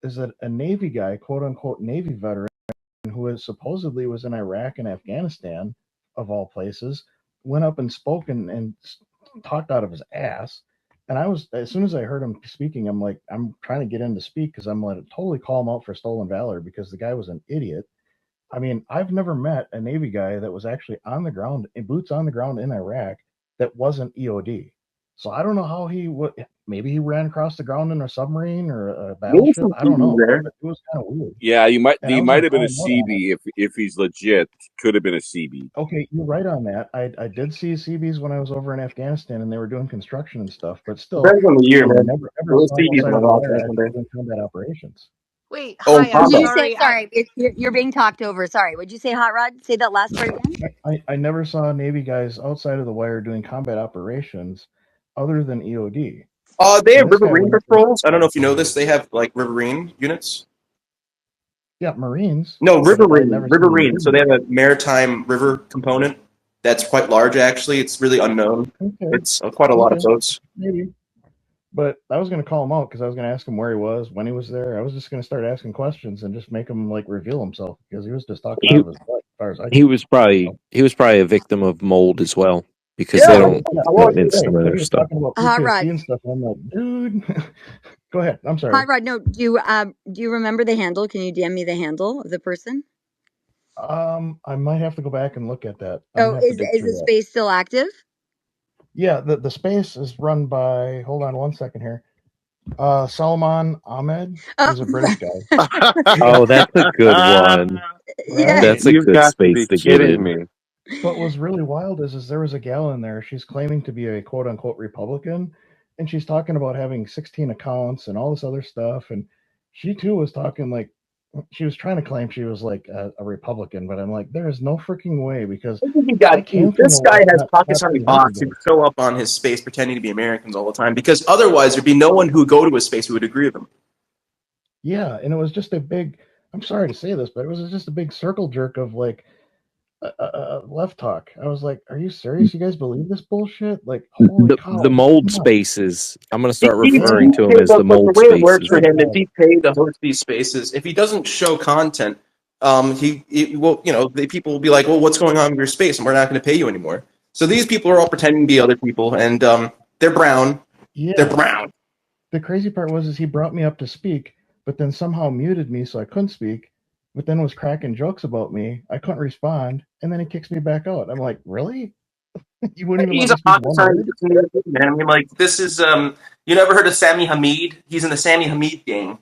is that a Navy guy, quote unquote Navy veteran, who is supposedly was in Iraq and Afghanistan, of all places, went up and spoke and talked out of his ass. And I was, as soon as I heard him speaking, I'm like, I'm trying to get him to speak because I'm like, totally call him out for stolen valor because the guy was an idiot. I mean, I've never met a Navy guy that was actually on the ground, boots on the ground in Iraq, that wasn't EOD. So I don't know how he would. Maybe he ran across the ground in a submarine or a Maybe battleship. some I don't TV know. there. It was kind of weird. Yeah, And I he was might going to have been call a him out on it. CB if he's legit. Could have been a CB. Okay, you're right on that. I did see CBs when I was over in Afghanistan, and they were doing construction and stuff. But still, Depends on the year, I man. never ever Those saw TVs outside went of the off wire back in the actually day. doing combat operations. Wait, Oh, hi, What I'm did combat. you say? sorry. Sorry, you're being talked over. Sorry. What did you say, Hot Rod? Say that last part again. I never saw Navy guys outside of the wire doing combat operations other than EOD. They And have this guy riverine went up there. patrols. I don't know if you know this. They have like riverine units. Yeah, Marines, No, but I riverine, never seen them riverine. So they Navy. have a maritime river component that's quite large. Actually, it's really unknown. Okay, It's quite a lot of okay, boats. maybe. But I was going to call him out because I was going to ask him where he was, when he was there. I was just going to start asking questions and just make him like reveal himself because he was just talking out He of his butt, as far as I he could was probably tell. he was probably a victim of mold as well because Yeah, they Yeah, don't yeah, I right, want to admit say right. some of But their he was stuff. talking about Hot Rod. PTSD and stuff, and I'm like, dude, go ahead. I'm Hot sorry. Rod. No. Do you remember the handle? Can you DM me the handle of the person? I might have to go back and look at that. I'm Oh, gonna have to is dig is through the that. space still active? Yeah, the space is run by. Hold on one second here. Salman Ahmed. Oh, He's a British guy. Oh, that's a good one. yeah. Right? That's a You've good got to space be to get kidding in. me. But what's really wild is there was a gal in there. She's claiming to be a quote unquote Republican, and she's talking about having 16 accounts and all this other stuff. And she too was talking like she was trying to claim she was like a Republican, but I'm like, there is no freaking way because I think he I got came from the this guy West has not too Pakistani long bots who ago. show up on his space pretending to be Americans all the time because otherwise there'd be no one who would go to his space who would agree with him. Yeah, and it was just a big. I'm sorry to say this, but it was just a big circle jerk of like left talk. I was like, "Are you serious? You guys believe this bullshit? Like, holy The cow! mold Come on!" spaces. I'm going to start Right, referring to them Paid, as the but the mold way it works spaces. for right, him, if right. he paid to host these spaces, if he doesn't show content, he will, the people will be like, well, what's going on with your space? And we're not going to pay you anymore. So these people are all pretending to be other people, and they're brown. They're Yeah. brown. The crazy part was is he brought me up to speak, but then somehow muted me so I couldn't speak. But then was cracking jokes about me. I couldn't respond, and then he kicks me back out. I'm like, really? You wouldn't even let He's me a speak one Pakistani word? man. I mean, like, this is, you never heard of Sami Hamid? He's in the Sami Hamid gang.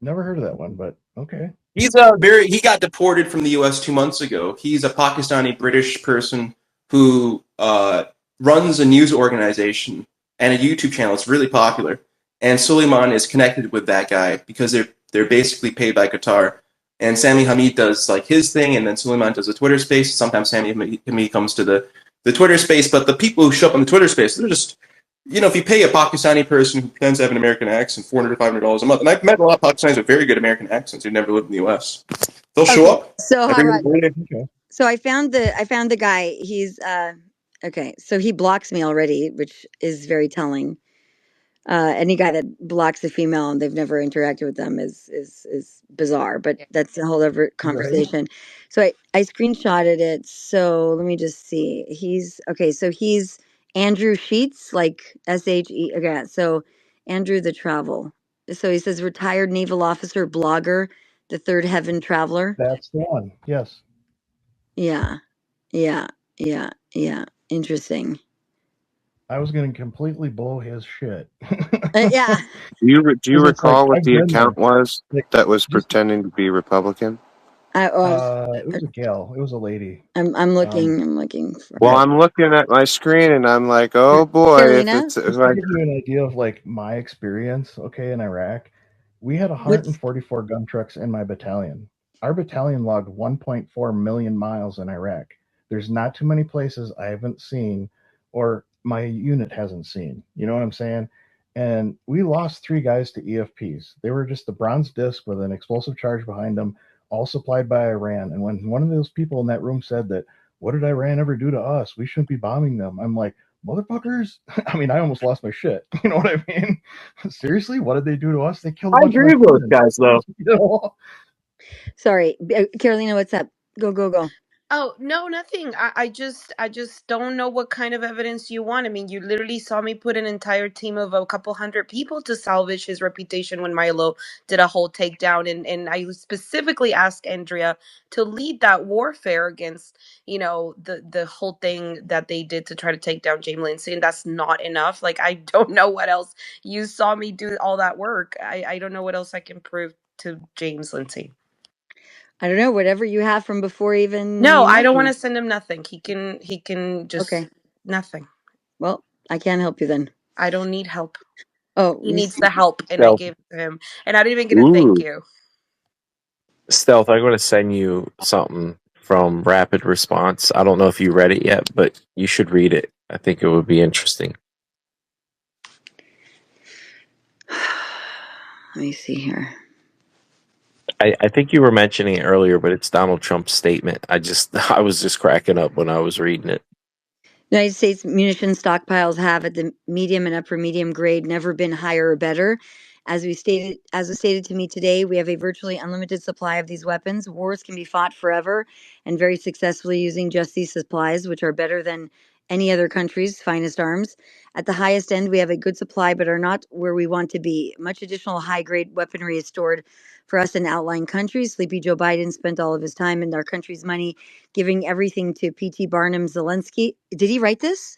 Never heard of that one, but okay. He got deported from the U.S. 2 months ago. He's a Pakistani British person who runs a news organization and a YouTube channel. It's really popular, and Suleiman is connected with that guy because they're basically paid by Qatar. And Sami Hamid does like his thing, and then Suleiman does a Twitter space. Sometimes Sami Hamid comes to the Twitter space, but the people who show up on the Twitter space, they're just if you pay a Pakistani person who pretends to have an American accent $400 to $500 a month, and I've met a lot of Pakistanis with very good American accents who never lived in the U.S., they'll show Okay. up So Hot every Rod. morning. Okay. So I found the guy. He's okay. So he blocks me already, which is very telling. Any guy that blocks a female and they've never interacted with them is bizarre, but that's a whole other Right. conversation. So I screenshotted it. So let me just see. He's okay. So he's Andrew Sheets, like SHE. Okay. So Andrew the Travel. So he says retired naval officer, blogger, the third heaven traveler. That's the one. Yes. Yeah. Yeah. Yeah. Yeah. Interesting. I was going to completely blow his shit. Yeah. Do you Because it's like, recall what I've the been there. account was Like, that was just, pretending to be Republican? I it was a gal. It was a lady. I'm Um, looking. I'm looking for Well, her. but I'm looking at my screen and I'm like, oh boy, if Carolina. it's just to like, give you an idea of like my experience, okay, in Iraq, we had Which 144 gun trucks in my battalion. Our battalion logged 1.4 million miles in Iraq. There's not too many places I haven't seen or my unit hasn't seen. You know what I'm saying? And we lost 3 guys to EFPs. They were just the bronze disc with an explosive charge behind them, all supplied by Iran. And when one of those people in that room said that, what did Iran ever do to us? We shouldn't be bombing them. I'm like, motherfuckers. I mean, I almost lost my shit. You know what I mean? Seriously, what did they do to us? They killed a I bunch of agree my with those friends. guys, though. You know? Sorry, Carolina, what's up? Go. Oh, no, nothing. I just don't know what kind of evidence you want. I mean, you literally saw me put an entire team of a couple hundred people to salvage his reputation when Milo did a whole takedown. And I specifically asked Andrea to lead that warfare against, the whole thing that they did to try to take down James Lindsay. And that's not enough. Like, I don't know what else. You saw me do all that work. I don't know what else I can prove to James Lindsay. I don't know, whatever you have from before even No, you I met don't want me. to send him nothing. He can just Okay. nothing. Well, I can't help you then. I don't need help. Oh, He needs the help, and I Stealth. gave it to him. And I didn't even get a thank Ooh. you. Stealth, I'm going to send you something from Rapid Response. I don't know if you read it yet, but you should read it. I think it would be interesting. let me see here. I think you were mentioning it earlier, but it's Donald Trump's statement. I was just cracking up when I was reading it. United States munition stockpiles have, at the medium and upper medium grade, never been higher or better. As was stated to me today, we have a virtually unlimited supply of these weapons. Wars can be fought forever and very successfully using just these supplies, which are better than any other country's finest arms. At the highest end, we have a good supply, but are not where we want to be. Much additional high-grade weaponry is stored for us in outlying countries. Sleepy Joe Biden spent all of his time and our country's money giving everything to P.T. Barnum Zelensky. Did he write this?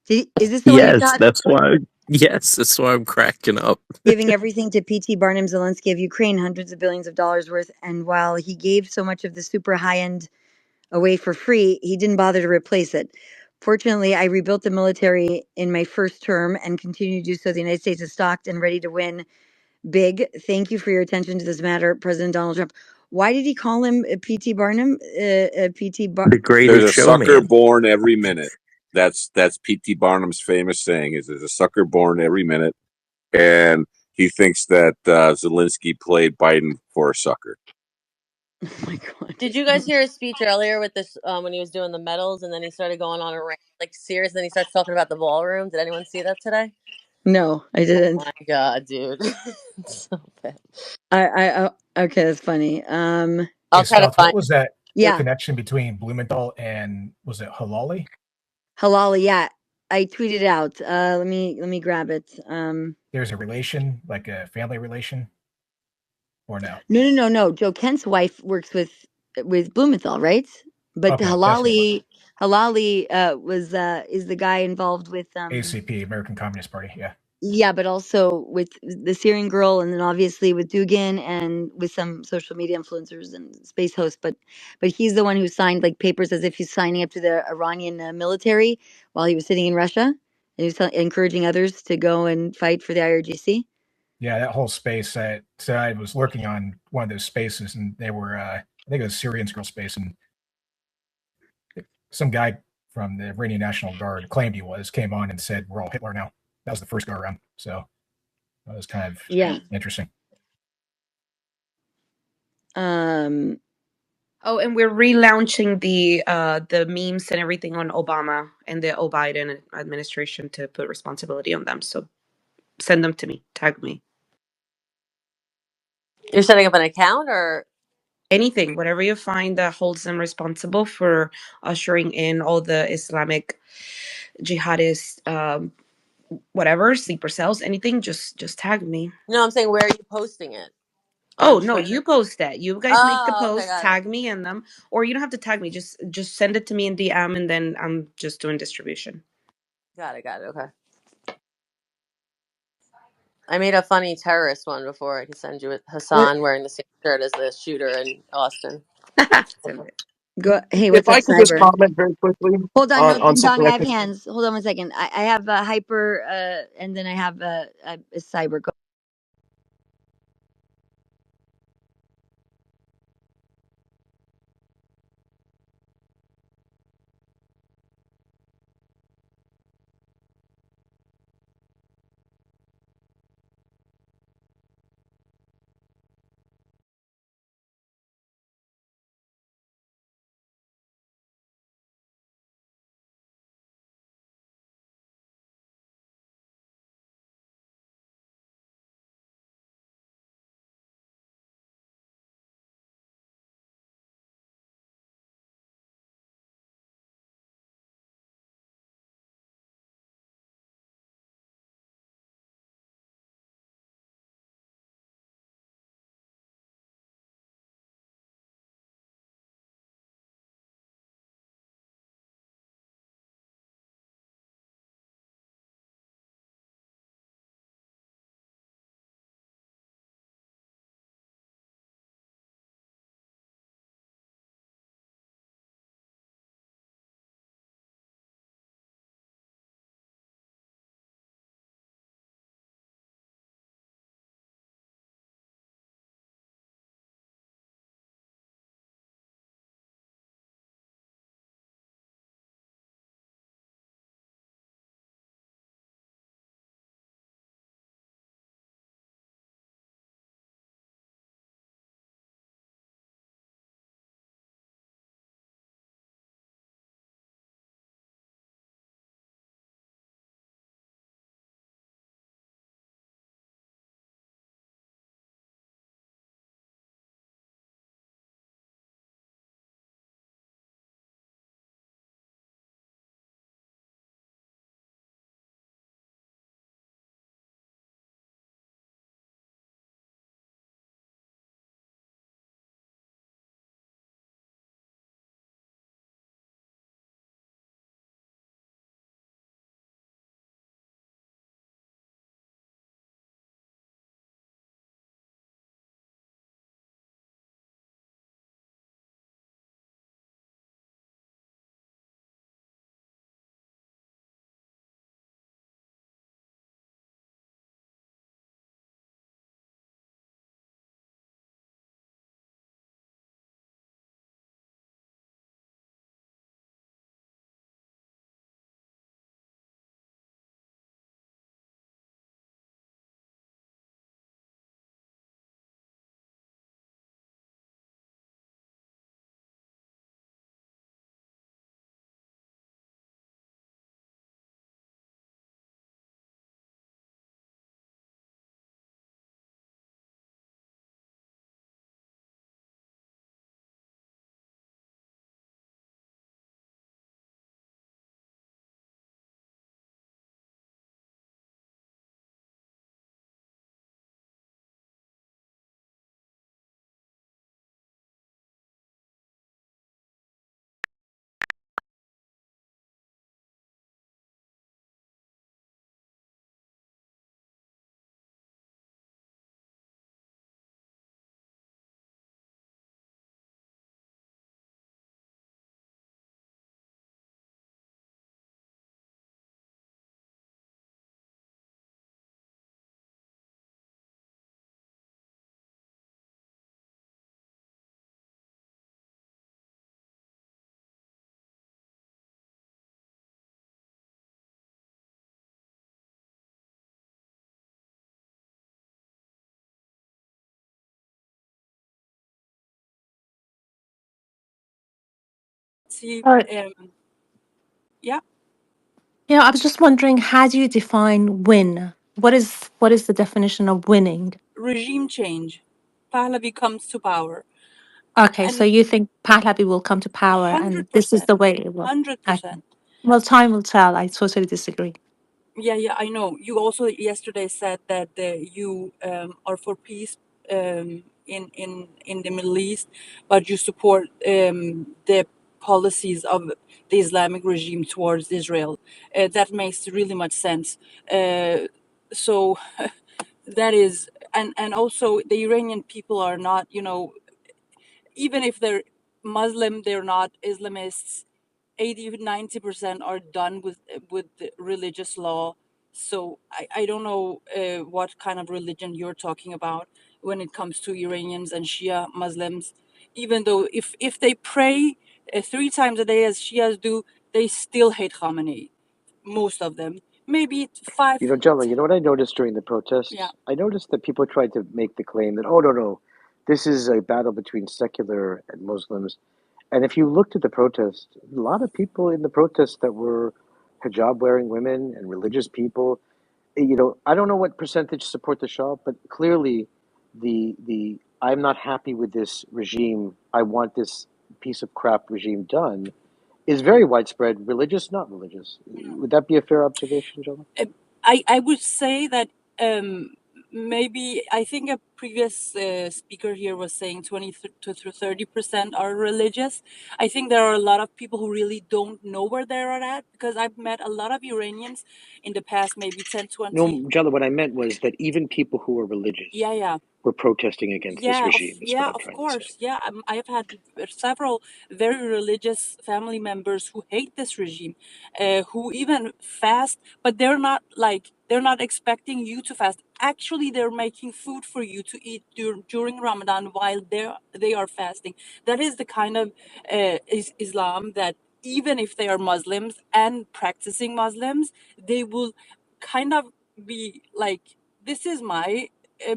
Is this the one you Yes, got? that's why. Yes, that's why I'm cracking up. Giving everything to P.T. Barnum Zelensky of Ukraine, hundreds of billions of dollars worth. And while he gave so much of the super high end away for free, he didn't bother to replace it. Fortunately, I rebuilt the military in my first term and continue to do so. The United States is stocked and ready to win big. Thank you for your attention to this matter, President Donald Trump. Why did he call him P.T. Barnum? The There's greatest a sucker showman. born every minute. That's P.T. Barnum's famous saying: "Is there's a sucker born every minute," and he thinks that Zelensky played Biden for a sucker. Oh my God. Did you guys hear his speech earlier with this when he was doing the medals, and then he started going on a rant, like serious, and then he starts talking about the ballroom? Did anyone see that today? No, I Oh didn't. my god, dude. It's so bad. Okay, that's funny. I'll Hey, try to Stealth, what find was that Yeah, connection between Blumenthal and was it Halali? halal. Yeah, I tweeted out. Let me grab it. There's a relation, like a family relation, or no? No. Joe Kent's wife works with Blumenthal, right? But Okay, that's what it was. Halali was is the guy involved with ACP, American Communist Party. Yeah. yeah, but also with the Syrian girl, and then obviously with Dugan and with some social media influencers and space hosts. But he's the one who signed like papers as if he's signing up to the Iranian military while he was sitting in Russia, and he was encouraging others to go and fight for the IRGC. Yeah, that whole space. So I was working on one of those spaces, and they were, I think it was Syrian girl space, and some guy from the Iranian National Guard claimed he came on and said, "We're all Hitler now." That was the first go around. So that was kind of Yeah. interesting. Oh, and we're relaunching the memes and everything on Obama and the Biden administration to put responsibility on them. So send them to me. Tag me. You're setting up an account, or Anything, whatever you find that holds them responsible for ushering in all the Islamic jihadist whatever sleeper cells, anything, just tag me. no? I'm saying, where are you posting it? Oh On no, Twitter. you post that. You guys make the Oh, okay, post, got it. tag me in them, or you don't have to tag me. Just send it to me in DM, and then I'm just doing distribution. Got it. Okay. I made a funny terrorist one before. I can send you it. What? Hassan wearing the same shirt as the shooter in Austin. Send it. Go. Hey, If what's up, I could just Cyber? comment very quickly Hold on, no, on Ding Dong. something I I have think. hands. Hold on 1 second. I have a hyper, and then I have a Cyber. Go. see, Uh, yeah, yeah, I was just wondering, how do you define win? What is the definition of winning? regime change. Pahlavi comes to power, Okay, so and you think Pahlavi will come to power and this is 100%, the way it will. Okay. 100%. Well, time will tell. I totally disagree. Yeah, I know. You also yesterday said that you are for peace in the Middle East, but you support the policies of the Islamic regime towards Israel. That makes really much sense. So that is, and also the Iranian people are not, even if they're Muslim, they're not Islamists. 80-90% are done with the religious law. So I don't know what kind of religion you're talking about when it comes to Iranians and Shia Muslims. Even though if they pray 3 times a day as Shias do, they still hate Khamenei. Most of them, maybe five. Jella, you know what I noticed during the Yeah. protests? I noticed that people tried to make the claim that, oh, no, this is a battle between secular and Muslims. And if you looked at the protest, a lot of people in the protest that were hijab wearing women and religious people, I don't know what percentage support the Shah, but clearly the I'm not happy with this regime, I want this piece of crap regime done, is very widespread, religious, not religious. Would that be a fair observation, Jella? I would say that maybe I think a previous speaker here was saying 20 to 30% are religious. I think there are a lot of people who really don't know where they're at, because I've met a lot of Iranians in the past, maybe 10, 20. No, Jella, what I meant was that even people who are religious Yeah. were protesting against this regime, is what I'm Of trying to say. course. Yeah, I've had several very religious family members who hate this regime, who even fast, but they're not expecting you to fast. Actually, they're making food for you to eat during Ramadan while they are fasting. That is the kind of Islam that even if they are Muslims and practicing Muslims, they will kind of be like, this is my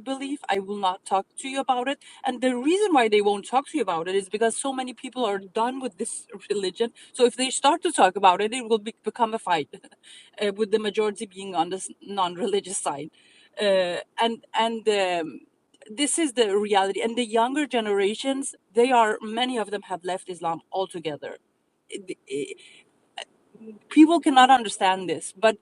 belief, I will not talk to you about it. And the reason why they won't talk to you about it is because so many people are done with this religion. So if they start to talk about it, it will become a fight with the majority being on this non-religious side. And this is the reality. And the younger generations, many of them have left Islam altogether. People cannot understand this, but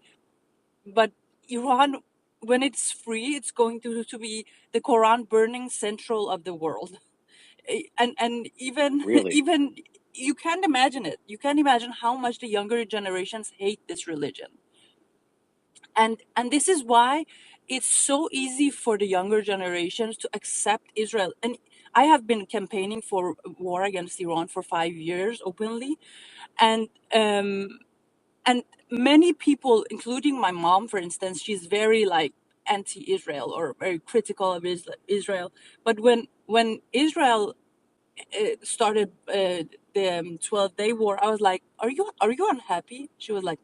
Iran, when it's free, it's going to be the Quran burning central of the world. And even Really? even you can't imagine it. You can't imagine how much the younger generations hate this religion. And this is why it's so easy for the younger generations to accept Israel. And I have been campaigning for war against Iran for 5 years openly, and many people, including my mom, for instance, she's very like anti-Israel or very critical of Israel. But when Israel started the 12-day war, I was like, are you unhappy? She was like,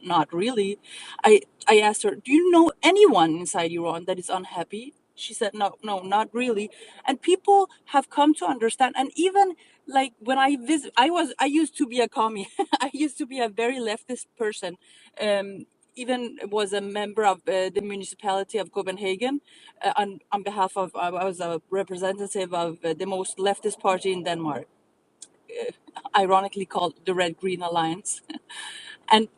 not really. I asked her, do you know anyone inside Iran that is unhappy? She said, no, not really. And people have come to understand. And even like when I visit, I used to be a commie. I used to be a very leftist person. Even was a member of the municipality of Copenhagen on behalf of, I was a representative of the most leftist party in Denmark, ironically called the Red Green Alliance. And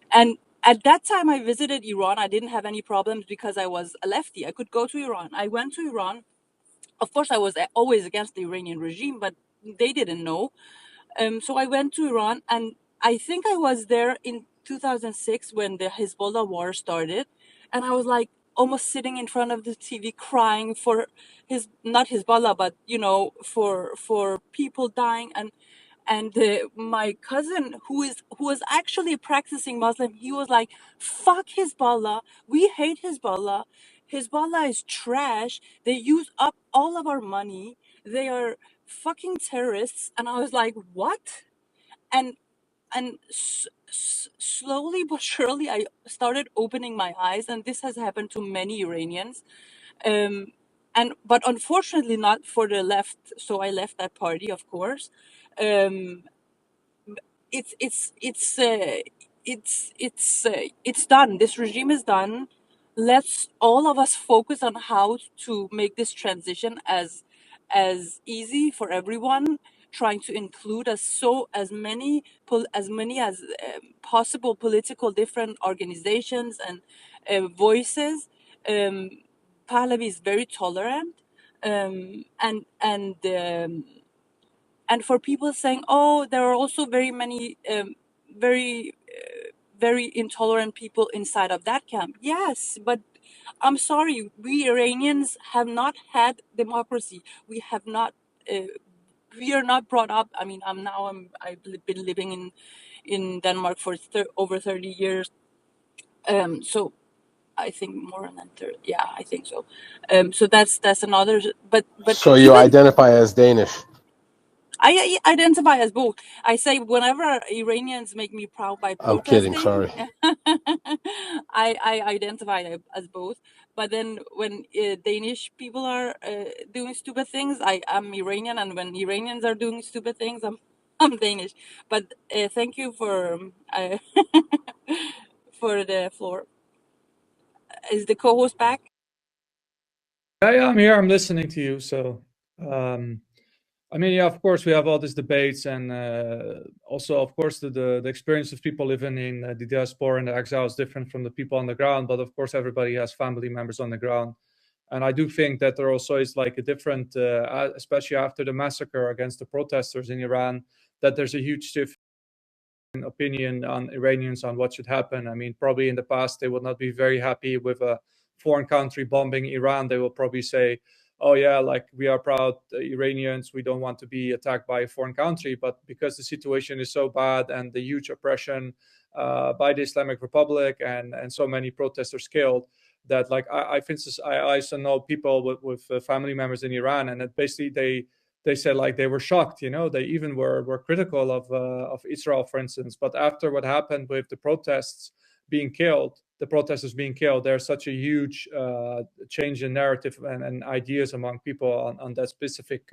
at that time I visited Iran, I didn't have any problems because I was a lefty. I could go to Iran. I went to Iran. Of course, I was always against the Iranian regime, but they didn't know. So I went to Iran, and I think I was there in 2006 when the Hezbollah war started, and I was like almost sitting in front of the TV crying for not Hezbollah, but for people dying. And my cousin, who was actually a practicing Muslim, he was like, "Fuck Hezbollah! We hate Hezbollah. Hezbollah is trash. They use up all of our money. They are fucking terrorists." And I was like, "What?" And slowly but surely, I started opening my eyes, and this has happened to many Iranians. But unfortunately, not for the left. So I left that party, of course. Um, it's done. This regime is done. Let's all of us focus on how to make this transition as easy for everyone, trying to include as many as possible political different organizations and voices. Pahlavi is very tolerant, and for people saying, oh, there are also very many very very intolerant people inside of that camp. Yes, but I'm sorry, we Iranians have not had democracy. We have not. We are not brought up. I mean, I've been living in Denmark for over 30 years. So I think more than 30. Yeah, I think so. So that's another. But So you even identify as Danish. I identify as both. I say whenever Iranians make me proud by I'm kidding. protesting, Sorry. I identify as both. But then when Danish people are doing stupid things, I'm Iranian, and when Iranians are doing stupid things, I'm Danish. But thank you for for the floor. Is the co-host back? Yeah, I'm here. I'm listening to you. So, I mean, yeah, of course, we have all these debates, and also, of course, the experience of people living in the diaspora and the exile is different from the people on the ground. But of course, everybody has family members on the ground, and I do think that there also is like a different, especially after the massacre against the protesters in Iran, that there's a huge shift in opinion on Iranians on what should happen. I mean, probably in the past they would not be very happy with a foreign country bombing Iran. They will probably say, oh yeah, like we are proud Iranians, we don't want to be attacked by a foreign country. But because the situation is so bad and the huge oppression by the Islamic Republic and so many protesters killed, that like I also know people with family members in Iran, and that basically they said like they were shocked, you know, they even were critical of Israel, for instance. But after what happened with the protesters being killed, there's such a huge change in narrative and ideas among people on that specific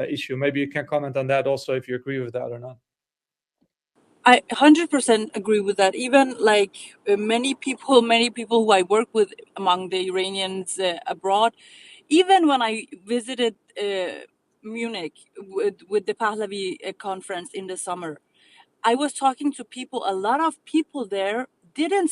issue. Maybe you can comment on that also if you agree with that or not. I 100% agree with that. Even like many people who I work with among the Iranians abroad, even when I visited Munich with the Pahlavi conference in the summer, I was talking to people. A lot of people there didn't